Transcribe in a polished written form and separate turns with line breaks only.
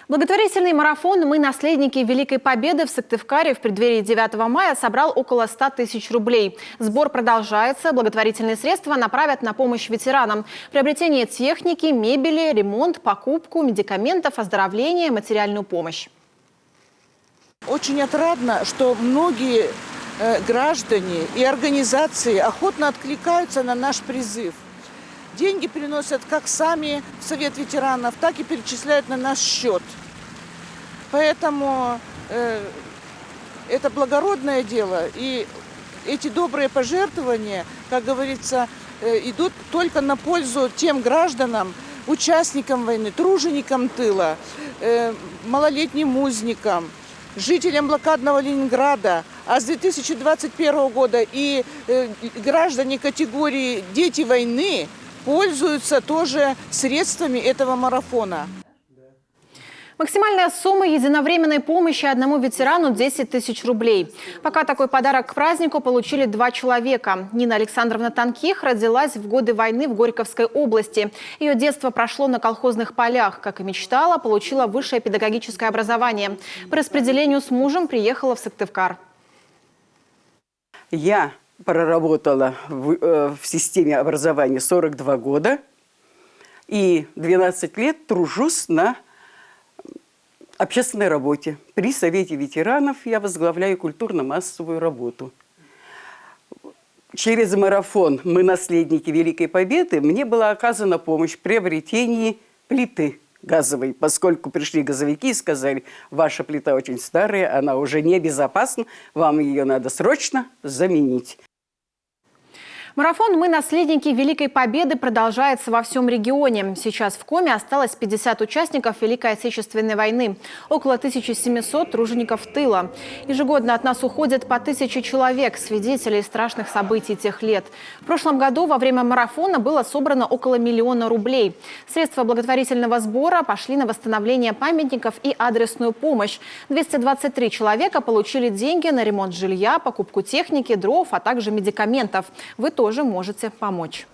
Благотворительный марафон «Мы наследники Великой Победы» в Сыктывкаре в преддверии 9 мая собрал около 100 тысяч рублей. Сбор продолжается. Благотворительные средства направят на помощь ветеранам. Приобретение техники, мебели, ремонт, покупку, медикаментов, оздоровление, материальную помощь.
Очень отрадно, что многие граждане и организации охотно откликаются на наш призыв. Деньги приносят как сами в Совет ветеранов, так и перечисляют на наш счет. Поэтому это благородное дело, и эти добрые пожертвования, как говорится, идут только на пользу тем гражданам, участникам войны, труженикам тыла, малолетним узникам, жителям блокадного Ленинграда, а с 2021 года и граждане категории «Дети войны» пользуются тоже средствами этого марафона.
Максимальная сумма единовременной помощи одному ветерану – 10 тысяч рублей. Пока такой подарок к празднику получили 2 человека. Нина Александровна Танких родилась в годы войны в Горьковской области. Ее детство прошло на колхозных полях. Как и мечтала, получила высшее педагогическое образование. По распределению с мужем приехала в Сыктывкар.
Я проработала в системе образования 42 года и 12 лет тружусь на общественной работе. При Совете ветеранов я возглавляю культурно-массовую работу. Через марафон «Мы наследники Великой Победы» мне была оказана помощь в приобретении плиты газовой, поскольку пришли газовики и сказали: ваша плита очень старая, она уже небезопасна, вам ее надо срочно заменить.
Марафон «Мы наследники Великой Победы» продолжается во всем регионе. Сейчас в Коме осталось 50 участников Великой Отечественной войны, около 1700 тружеников тыла. Ежегодно от нас уходит по 1000 человек, свидетелей страшных событий тех лет. В прошлом году во время марафона было собрано около 1 миллиона рублей. Средства благотворительного сбора пошли на восстановление памятников и адресную помощь. 223 человека получили деньги на ремонт жилья, покупку техники, дров, а также медикаментов. Вы тоже можете помочь.